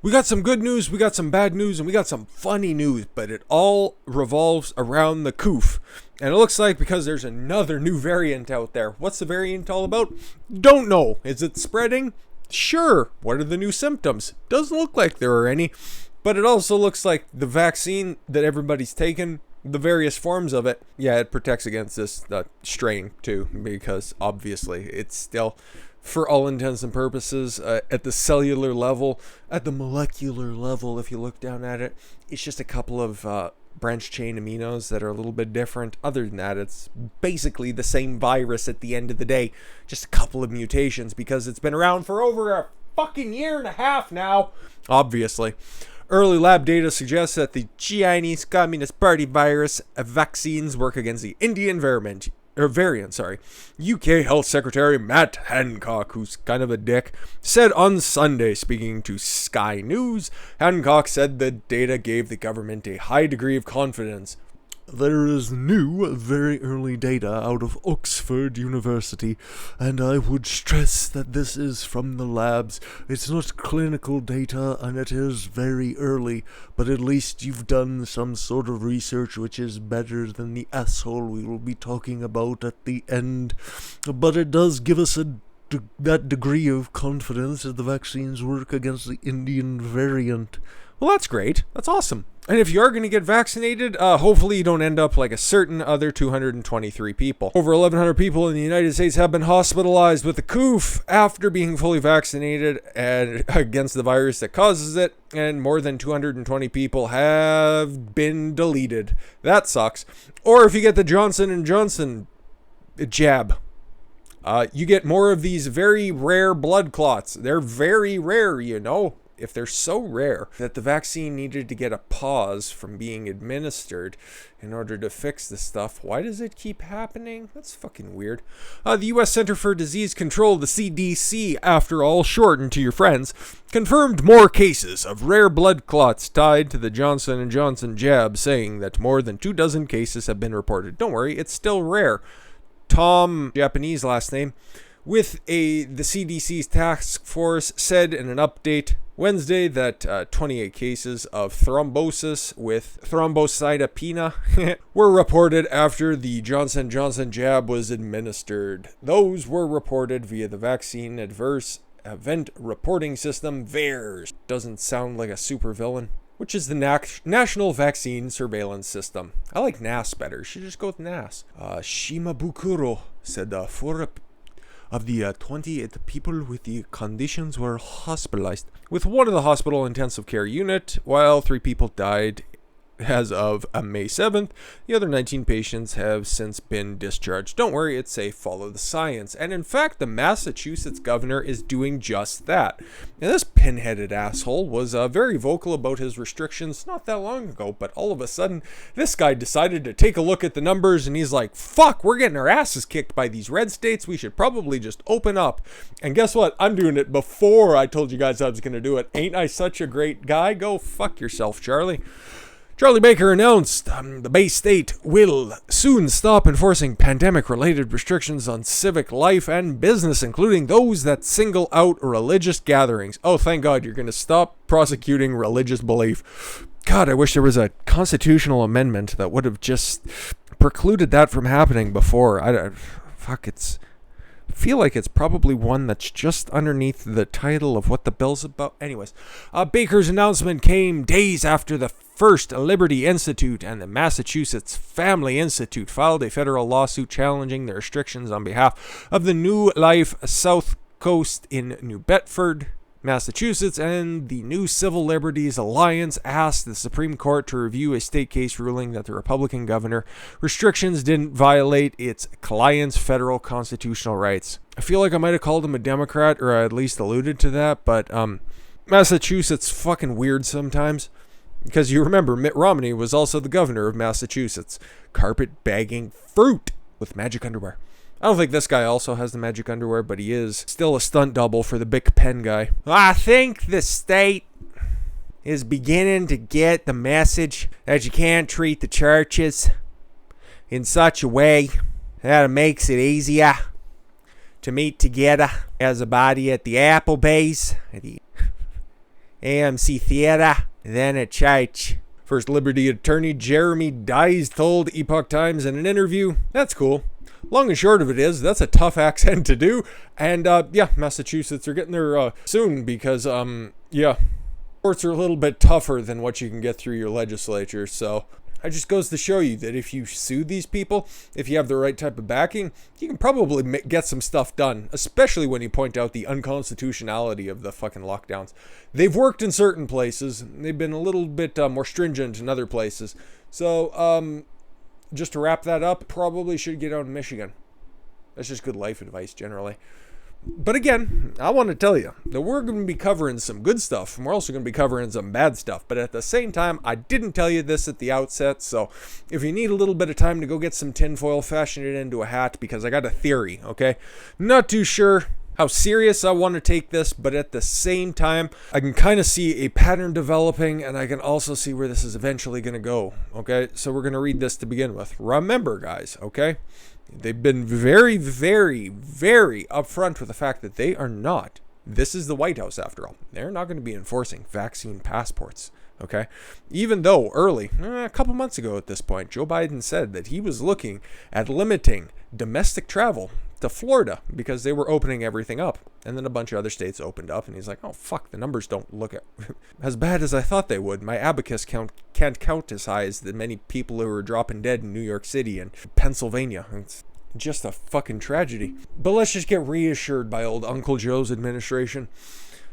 We got some good news, we got some bad news, and we got some funny news, but it all revolves around the coof. And it looks like because there's another new variant out there. What's the variant all about? Don't know. Is it spreading? Sure. What are the new symptoms? Doesn't look like there are any. But it also looks like the vaccine that everybody's taken, the various forms of it, yeah, it protects against this strain too, because obviously it's still, for all intents and purposes, at the cellular level, at the molecular level, if you look down at it, it's just a couple of branch chain aminos that are a little bit different. Other than that, it's basically the same virus at the end of the day, just a couple of mutations, because it's been around for over a fucking year and a half now, obviously. Early lab data suggests that the Chinese Communist Party virus vaccines work against the Indian variant. UK Health Secretary Matt Hancock, who's kind of a dick, said on Sunday, speaking to Sky News. Hancock said the data gave the government a high degree of confidence. There is new, very early data out of Oxford University, and I would stress that this is from the labs. It's not clinical data, and it is very early, but at least you've done some sort of research which is better than the asshole we will be talking about at the end. But it does give us that degree of confidence that the vaccines work against the Indian variant. Well, that's great. That's awesome. And if you are going to get vaccinated, hopefully you don't end up like a certain other 223 people. Over 1,100 people in the United States have been hospitalized with the coof after being fully vaccinated and against the virus that causes it, and more than 220 people have been deleted. That sucks. Or if you get the Johnson & Johnson jab, you get more of these very rare blood clots. They're very rare, you know. If they're so rare that the vaccine needed to get a pause from being administered in order to fix this stuff, why does it keep happening? That's fucking weird. The U.S. Center for Disease Control, the CDC, after all, shortened to your friends, confirmed more cases of rare blood clots tied to the Johnson & Johnson jab, saying that more than 24 cases have been reported. Don't worry, it's still rare. Tom, Japanese last name, with the CDC's task force, said in an update Wednesday that 28 cases of thrombosis with thrombocytopenia were reported after the Johnson & Johnson jab was administered. Those were reported via the Vaccine Adverse Event Reporting System, VAERS. Doesn't sound like a supervillain. Which is the National Vaccine Surveillance System. I like NAS better. Should just go with NAS. Shimabukuro said 4 of the 28 people with the conditions were hospitalized, with one in the hospital intensive care unit, while 3 people died as of May 7th. The other 19 patients have since been discharged. Don't worry, it's safe. Follow the science. And in fact, the Massachusetts governor is doing just that. And this pinheaded asshole was very vocal about his restrictions not that long ago, but all of a sudden, this guy decided to take a look at the numbers, and he's like, fuck, we're getting our asses kicked by these red states. We should probably just open up. And guess what? I'm doing it before I told you guys I was going to do it. Ain't I such a great guy? Go fuck yourself, Charlie. Charlie Baker announced the Bay State will soon stop enforcing pandemic-related restrictions on civic life and business, including those that single out religious gatherings. Oh, thank God, you're going to stop prosecuting religious belief. God, I wish there was a constitutional amendment that would have just precluded that from happening before. I feel like it's probably one that's just underneath the title of what the bill's about. Anyways, Baker's announcement came days after the First Liberty Institute and the Massachusetts Family Institute filed a federal lawsuit challenging the restrictions on behalf of the New Life South Coast in New Bedford, Massachusetts, and the New Civil Liberties Alliance asked the Supreme Court to review a state case ruling that the Republican governor restrictions didn't violate its client's federal constitutional rights. I feel like I might have called him a Democrat, or I at least alluded to that, but Massachusetts fucking weird sometimes. Because you remember, Mitt Romney was also the governor of Massachusetts, carpet-bagging fruit with magic underwear. I don't think this guy also has the magic underwear, but he is still a stunt double for the Big Pen guy. I think the state is beginning to get the message that you can't treat the churches in such a way that it makes it easier to meet together as a body at the Applebee's, at the AMC Theater, then a church. First Liberty attorney Jeremy Dice told Epoch Times in an interview, that's cool. Long and short of it is, that's a tough accent to do. And yeah, Massachusetts are getting there soon because, yeah, courts are a little bit tougher than what you can get through your legislature. So it just goes to show you that if you sue these people, if you have the right type of backing, you can probably get some stuff done, especially when you point out the unconstitutionality of the fucking lockdowns. They've worked in certain places. They've been a little bit more stringent in other places. So, just to wrap that up, probably should get out in Michigan. That's just good life advice generally. But again, I want to tell you that we're going to be covering some good stuff, and we're also going to be covering some bad stuff. But at the same time, I didn't tell you this at the outset, so if you need a little bit of time to go get some tinfoil, fashion it into a hat, because I got a theory, okay? Not too sure how serious I want to take this, but at the same time, I can kind of see a pattern developing, and I can also see where this is eventually going to go, okay? So we're going to read this to begin with. Remember, guys, okay? They've been very, very, very upfront with the fact that they are not. This is the White House, after all. They're not going to be enforcing vaccine passports, okay? Even though early, a couple months ago at this point, Joe Biden said that he was looking at limiting domestic travel to Florida because they were opening everything up. And then a bunch of other states opened up, and he's like, oh, fuck, the numbers don't look as bad as I thought they would. My abacus can't count as high as the many people who are dropping dead in New York City and Pennsylvania. It's just a fucking tragedy. But let's just get reassured by old Uncle Joe's administration.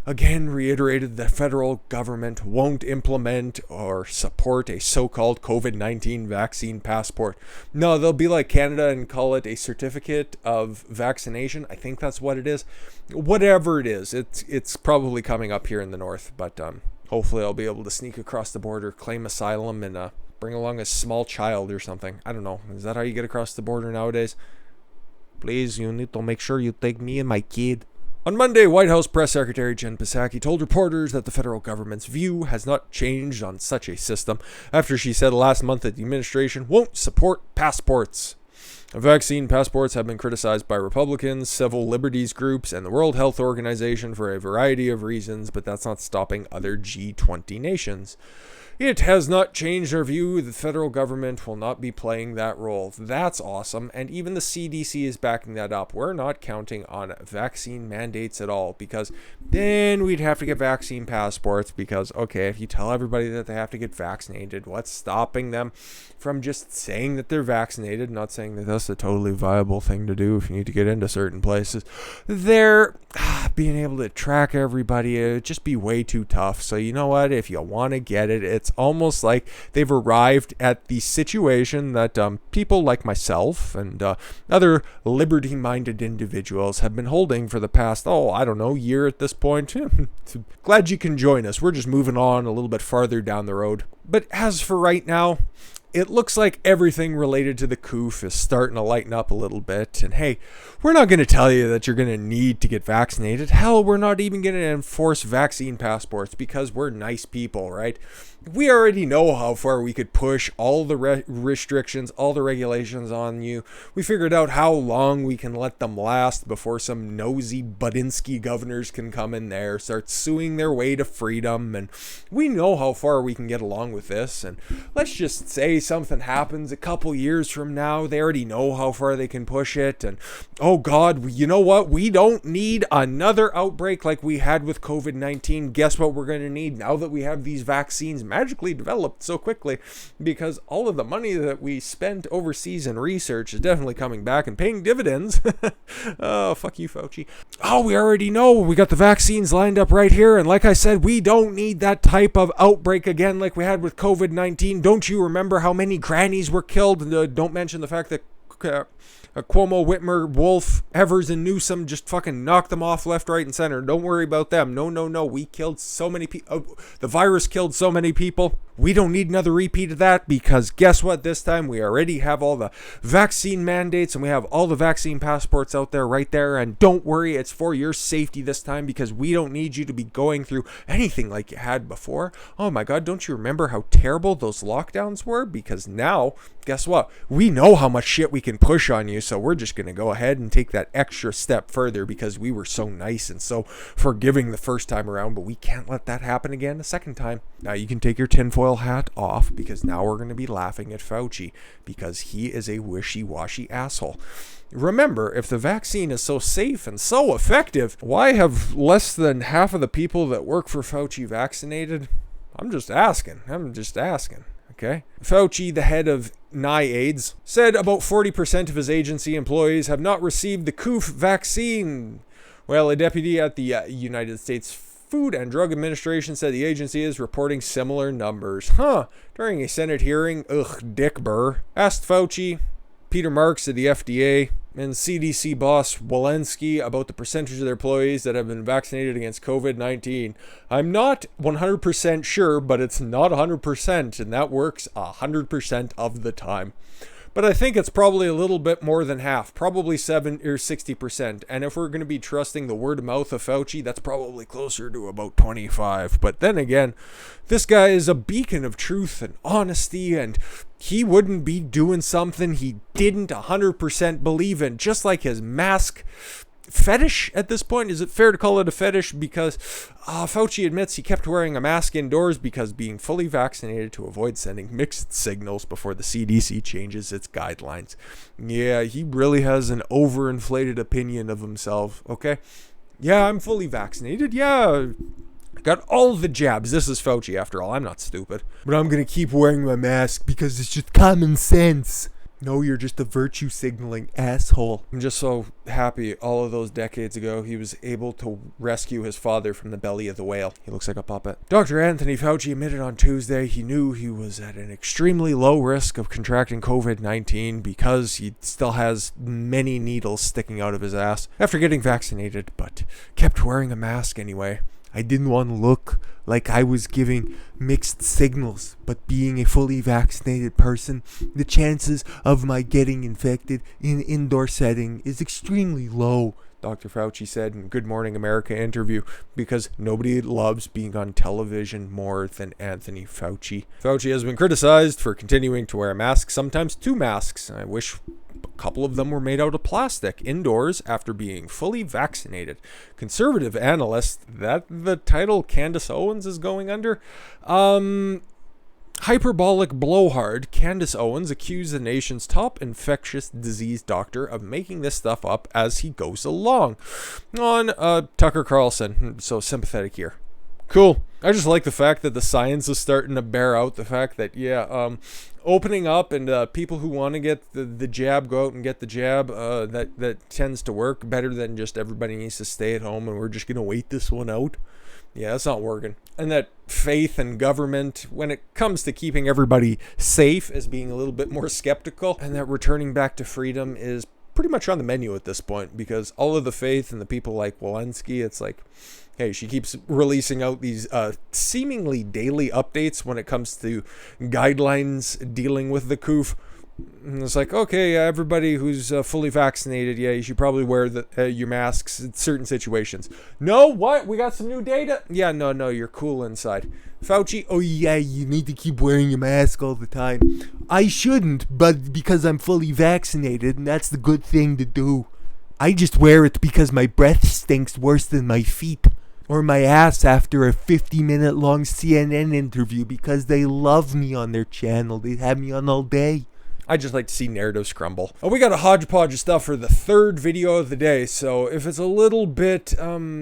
Again, reiterated the federal government won't implement or support a so-called COVID-19 vaccine passport. No, they'll be like Canada and call it a certificate of vaccination. I think that's what it is. Whatever it is, it's probably coming up here in the north. But hopefully I'll be able to sneak across the border, claim asylum, and bring along a small child or something. I don't know. Is that how you get across the border nowadays? Please, you need to make sure you take me and my kid. On Monday, White House Press Secretary Jen Psaki told reporters that the federal government's view has not changed on such a system after she said last month that the administration won't support passports. Vaccine passports have been criticized by Republicans, civil liberties groups, and the World Health Organization for a variety of reasons, but that's not stopping other G20 nations. It has not changed our view. The federal government will not be playing that role. That's awesome. And even the CDC is backing that up. We're not counting on vaccine mandates at all, because then we'd have to get vaccine passports because, okay, if you tell everybody that they have to get vaccinated, what's stopping them from just saying that they're vaccinated? Not saying that that's a totally viable thing to do if you need to get into certain places. They're being able to track everybody. It'd just be way too tough. So you know what? If you want to get it, it's almost like they've arrived at the situation that people like myself and other liberty-minded individuals have been holding for the past, year at this point. Glad you can join us. We're just moving on a little bit farther down the road. But as for right now, it looks like everything related to the coof is starting to lighten up a little bit. And hey, we're not going to tell you that you're going to need to get vaccinated. Hell, we're not even going to enforce vaccine passports because we're nice people, right? We already know how far we could push all the restrictions, all the regulations on you. We figured out how long we can let them last before some nosy Budinsky governors can come in there, start suing their way to freedom. And we know how far we can get along with this. And let's just say something happens a couple years from now. They already know how far they can push it. And oh God, you know what? We don't need another outbreak like we had with COVID-19. Guess what we're going to need now that we have these vaccines magically developed so quickly, because all of the money that we spent overseas in research is definitely coming back and paying dividends. Oh, fuck you, Fauci. Oh, we already know we got the vaccines lined up right here. And like I said, we don't need that type of outbreak again like we had with COVID-19. Don't you remember how many grannies were killed? Don't mention the fact that Cuomo, Whitmer, Wolf, Evers, and Newsom just fucking knocked them off left, right, and center. Don't worry about them. No. We killed so many people. The virus killed so many people. We don't need another repeat of that, because guess what? This time we already have all the vaccine mandates and we have all the vaccine passports out there right there. And don't worry, it's for your safety this time, because we don't need you to be going through anything like you had before. Oh my God, don't you remember how terrible those lockdowns were? Because now, guess what? We know how much shit we can push on you. so we're just going to go ahead and take that extra step further because we were so nice and so forgiving the first time around, but we can't let that happen again a second time. Now you can take your tinfoil hat off because now we're going to be laughing at Fauci because he is a wishy-washy asshole. Remember, if the vaccine is so safe and so effective, why have less than half of the people that work for Fauci vaccinated? I'm just asking. Okay. Fauci, the head of NIAIDS, said about 40% of his agency employees have not received the COOF vaccine. Well, a deputy at the United States Food and Drug Administration said the agency is reporting similar numbers. During a Senate hearing, Dick Burr asked Fauci, Peter Marks of the FDA, and CDC boss Walensky about the percentage of their employees that have been vaccinated against COVID-19. I'm not 100% sure, but it's not 100%, and that works 100% of the time. But I think it's probably a little bit more than half, probably 7 or 60%. And if we're going to be trusting the word of mouth of Fauci, that's probably closer to about 25. But then again, this guy is a beacon of truth and honesty, and he wouldn't be doing something he didn't 100% believe in, just like his mask fetish at this point. Is it fair to call it a fetish? Because Fauci admits he kept wearing a mask indoors because being fully vaccinated to avoid sending mixed signals before the CDC changes its guidelines. Yeah, he really has an overinflated opinion of himself, okay? Yeah, I'm fully vaccinated. Yeah, I got all the jabs. This is Fauci after all. I'm not stupid. But I'm going to keep wearing my mask because it's just common sense. No, you're just a virtue signaling asshole. I'm just so happy all of those decades ago he was able to rescue his father from the belly of the whale. He looks like a puppet. Dr. Anthony Fauci admitted on Tuesday he knew he was at an extremely low risk of contracting COVID-19 because he still has many needles sticking out of his ass after getting vaccinated, but kept wearing a mask anyway. I didn't want to look like I was giving mixed signals, but being a fully vaccinated person, the chances of my getting infected in an indoor setting is extremely low, Dr. Fauci said in Good Morning America interview, because nobody loves being on television more than Anthony Fauci. Fauci has been criticized for continuing to wear a mask, sometimes 2 masks. I wish a couple of them were made out of plastic indoors after being fully vaccinated. Conservative analyst, that the title Candace Owens is going under? Hyperbolic blowhard Candace Owens accused the nation's top infectious disease doctor of making this stuff up as he goes along on Tucker Carlson. So sympathetic here. Cool. I just like the fact that the science is starting to bear out the fact that, opening up and people who want to get the jab go out and get the jab, that tends to work better than just everybody needs to stay at home and we're just going to wait this one out. Yeah, that's not working. And that faith in government, when it comes to keeping everybody safe, is being a little bit more skeptical. And that returning back to freedom is pretty much on the menu at this point, because all of the faith and the people like Walensky, it's like, hey, she keeps releasing out these seemingly daily updates when it comes to guidelines dealing with the COOF. And it's like, okay, everybody who's fully vaccinated, you should probably wear your masks in certain situations. No, what? We got some new data? Yeah, no, you're cool inside. Fauci, oh yeah, you need to keep wearing your mask all the time. I shouldn't, but because I'm fully vaccinated, and that's the good thing to do. I just wear it because my breath stinks worse than my feet. Or my ass after a 50-minute long CNN interview because they love me on their channel. They have me on all day. I just like to see narratives crumble. Oh, we got a hodgepodge of stuff for the 3rd video of the day, so if it's a little bit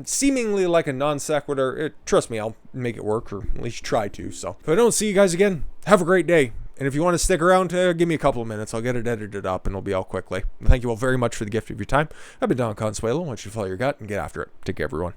seemingly like a non sequitur, trust me, I'll make it work, or at least try to. So if I don't see you guys again, have a great day. And if you want to stick around, give me a couple of minutes. I'll get it edited up and it'll be out quickly. Thank you all very much for the gift of your time. I've been Don Consuelo. I want you to follow your gut and get after it. Take care, everyone.